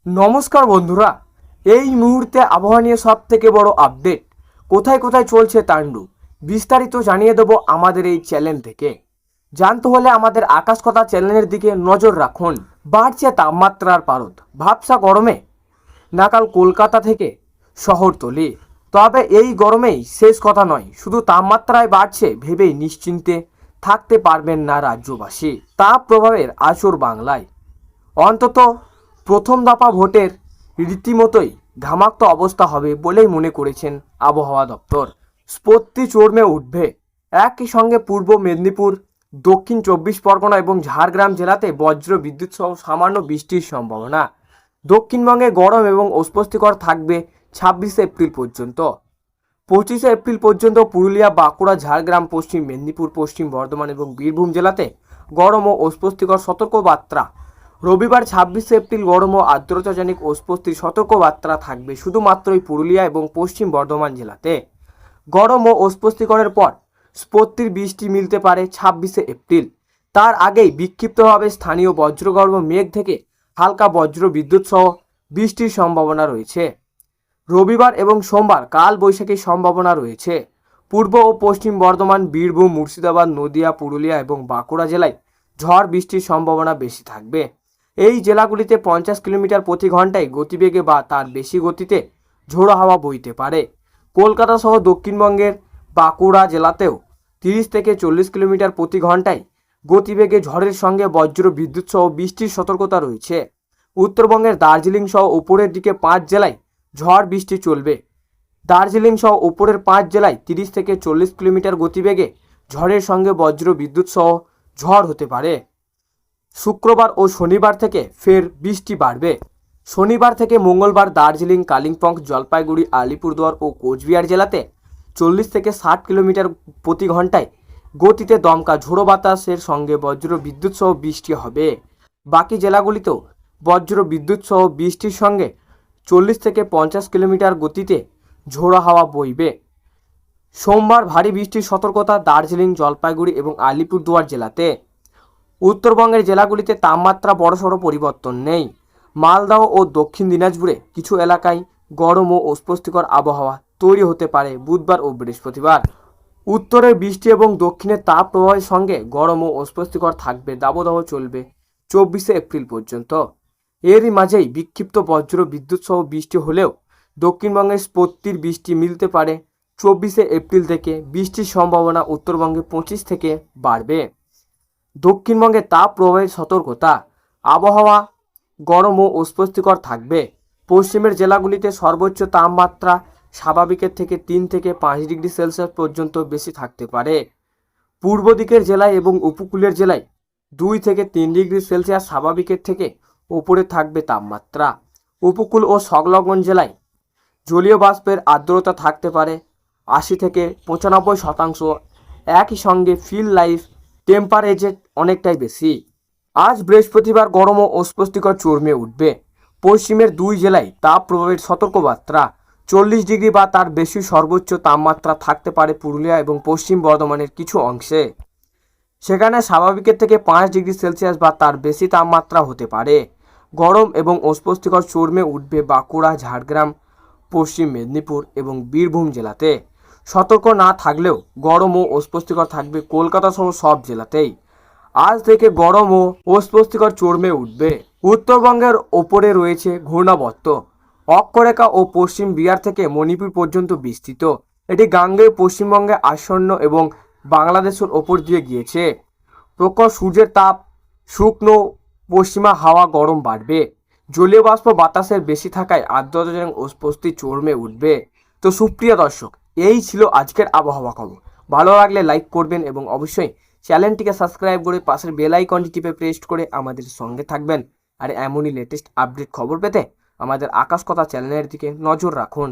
নমস্কার বন্ধুরা, এই মুহূর্তে আবহাওয়া নিয়ে সব থেকে বড় আপডেট, কোথায় কোথায় চলছে তাণ্ডব, বিস্তারিত জানিয়ে দেবো আমাদের এই চ্যানেল থেকে। জানতে হলে আমাদের আকাশ কথা চ্যানেলের দিকে নজর রাখুন। বাড়ছে তাপমাত্রার পারদ, ভাবসা গরমে নাকাল কলকাতা থেকে শহরতলি। তবে এই গরমেই শেষ কথা নয়, শুধু তাপমাত্রায় বাড়ছে ভেবেই নিশ্চিন্তে থাকতে পারবেন না রাজ্যবাসী। তাপ প্রভাবের আসর বাংলায়। অন্তত প্রথম দফা ভোটের রীতিমতোই ঘামাক্ত অবস্থা হবে বলেই মনে করেছেন আবহাওয়া দপ্তর। স্ফূর্তি চড়মে উঠবে। একই সঙ্গে পূর্ব মেদিনীপুর, দক্ষিণ 24 পরগনা এবং ঝাড়গ্রাম জেলাতে বজ্র বিদ্যুৎ সহ সামান্য বৃষ্টির সম্ভাবনা। দক্ষিণবঙ্গে গরম এবং অস্বস্তিকর থাকবে 26 এপ্রিল পর্যন্ত। 25 এপ্রিল পর্যন্ত পুরুলিয়া, বাঁকুড়া, ঝাড়গ্রাম, পশ্চিম মেদিনীপুর, পশ্চিম বর্ধমান এবং বীরভূম জেলাতে গরম ও অস্বস্তিকর সতর্কবার্তা। রবিবার 26 এপ্রিল গরম ও আর্দ্রতাজনিত অস্বস্তির সতর্কবার্তা থাকবে শুধুমাত্রই পুরুলিয়া এবং পশ্চিম বর্ধমান জেলাতে। গরম ও অস্বস্তিকরের পর স্ফূর্তির বৃষ্টি মিলতে পারে 26 এপ্রিল। তার আগেই বিক্ষিপ্তভাবে স্থানীয় বজ্রগর্ভ মেঘ থেকে হালকা বজ্র বিদ্যুৎ সহ বৃষ্টির সম্ভাবনা রয়েছে। রবিবার এবং সোমবার কাল বৈশাখীর সম্ভাবনা রয়েছে। পূর্ব ও পশ্চিম বর্ধমান, বীরভূম, মুর্শিদাবাদ, নদিয়া, পুরুলিয়া এবং বাঁকুড়া জেলায় ঝড় বৃষ্টির সম্ভাবনা বেশি থাকবে। এই জেলাগুলিতে 50 কিলোমিটার প্রতি ঘন্টায় গতিবেগে বা তার বেশি গতিতে ঝোড়ো হাওয়া বইতে পারে। কলকাতা সহ দক্ষিণবঙ্গের বাঁকুড়া জেলাতেও 30 থেকে 40 কিলোমিটার প্রতি ঘন্টায় গতিবেগে ঝড়ের সঙ্গে বজ্র বিদ্যুৎ সহ বৃষ্টির সতর্কতা রয়েছে। উত্তরবঙ্গের দার্জিলিং সহ উপরের দিকে 5 জেলায় ঝড় বৃষ্টি চলবে। দার্জিলিং সহ উপরের 5 জেলায় 30 থেকে 40 কিলোমিটার গতিবেগে ঝড়ের সঙ্গে বজ্র বিদ্যুৎ সহ ঝড় হতে পারে। শুক্রবার ও শনিবার থেকে ফের বৃষ্টি বাড়বে। শনিবার থেকে মঙ্গলবার দার্জিলিং, কালিম্পং, জলপাইগুড়ি, আলিপুরদুয়ার ও কোচবিহার জেলাতে 40 থেকে 60 কিলোমিটার প্রতি ঘন্টায় গতিতে দমকা ঝোড়ো বাতাসের সঙ্গে বজ্র বিদ্যুৎ সহ বৃষ্টি হবে। বাকি জেলাগুলিতেও বজ্র বিদ্যুৎ সহ বৃষ্টির সঙ্গে 40 থেকে 50 কিলোমিটার গতিতে ঝোড়ো হাওয়া বইবে। সোমবার ভারী বৃষ্টির সতর্কতা দার্জিলিং, জলপাইগুড়ি এবং আলিপুরদুয়ার জেলাতে। উত্তরবঙ্গের জেলাগুলিতে তাপমাত্রা বড়সড় পরিবর্তন নেই। মালদহ ও দক্ষিণ দিনাজপুরে কিছু এলাকায় গরম ও অস্বস্তিকর আবহাওয়া তৈরি হতে পারে বুধবার ও বৃহস্পতিবার। উত্তরের বৃষ্টি এবং দক্ষিণের তাপ প্রবাহের সঙ্গে গরম ও অস্বস্তিকর থাকবে, দাবদাহ চলবে 24 এপ্রিল পর্যন্ত। এরই মাঝেই বিক্ষিপ্ত বজ্র বিদ্যুৎ সহ বৃষ্টি হলেও দক্ষিণবঙ্গের স্ফূর্তির বৃষ্টি মিলতে পারে 24 এপ্রিল থেকে। বৃষ্টির সম্ভাবনা উত্তরবঙ্গে 25 থেকে বাড়বে। দক্ষিণবঙ্গে তাপ প্রবাহের সতর্কতা। আবহাওয়া গরম ও অস্বস্তিকর থাকবে। পশ্চিমের জেলাগুলিতে সর্বোচ্চ তাপমাত্রা স্বাভাবিকের থেকে 3 থেকে 5 ডিগ্রি সেলসিয়াস পর্যন্ত বেশি থাকতে পারে। পূর্ব দিকের জেলায় এবং উপকূলের জেলায় 2 থেকে 3 ডিগ্রি সেলসিয়াস স্বাভাবিকের থেকে উপরে থাকবে তাপমাত্রা। উপকূল ও সংলগ্ন জেলায় জলীয় বাষ্পের আর্দ্রতা থাকতে পারে 80 থেকে 95%। একই সঙ্গে ফিল লাইফ টেম্পারেচার অনেকটাই বেশি। আজ বৃহস্পতিবার গরম ও অস্বস্তিকর চরমে উঠবে। পশ্চিমের 2 জেলায় তাপ প্রবাহের সতর্কবার্তা। 40 ডিগ্রি বা তার বেশি সর্বোচ্চ তাপমাত্রা থাকতে পারে পুরুলিয়া এবং পশ্চিম বর্ধমানের কিছু অংশে। সেখানে স্বাভাবিকের থেকে 5 ডিগ্রি সেলসিয়াস বা তার বেশি তাপমাত্রা হতে পারে। গরম এবং অস্বস্তিকর চরমে উঠবে বাঁকুড়া, ঝাড়গ্রাম, পশ্চিম মেদিনীপুর এবং বীরভূম জেলাতে। সতর্ক না থাকলেও গরম ও অস্বস্তিকর থাকবে কলকাতা সহ সব জেলাতেই। আজ থেকে গরম ও অস্বস্তিকর চরমে উঠবে। উত্তরবঙ্গের ওপরে রয়েছে ঘূর্ণাবর্ত। অক্ষরেখা ও পশ্চিম বিহার থেকে মণিপুর পর্যন্ত বিস্তৃত। এটি গাঙ্গেয় পশ্চিমবঙ্গে আসন্ন এবং বাংলাদেশের ওপর দিয়ে গিয়েছে। প্রখর সূর্যের তাপ, শুকনো পশ্চিমা হাওয়া, গরম বাড়বে। জলীয় বাষ্প বাতাসের বেশি থাকায় আর্দ্রতা এবং অস্বস্তি চরমে উঠবে। তো সুপ্রিয় দর্শক, এই ছিল আজকের আবহাওয়া খবর। ভালো লাগলে লাইক করবেন এবং অবশ্যই চ্যানেলটিকে সাবস্ক্রাইব করে পাশের বেল আইকনটি টিপে প্রেস করে আমাদের সঙ্গে থাকবেন। আর এমনই লেটেস্ট আপডেট খবর পেতে আমাদের আকাশ কথা চ্যানেলের দিকে নজর রাখুন।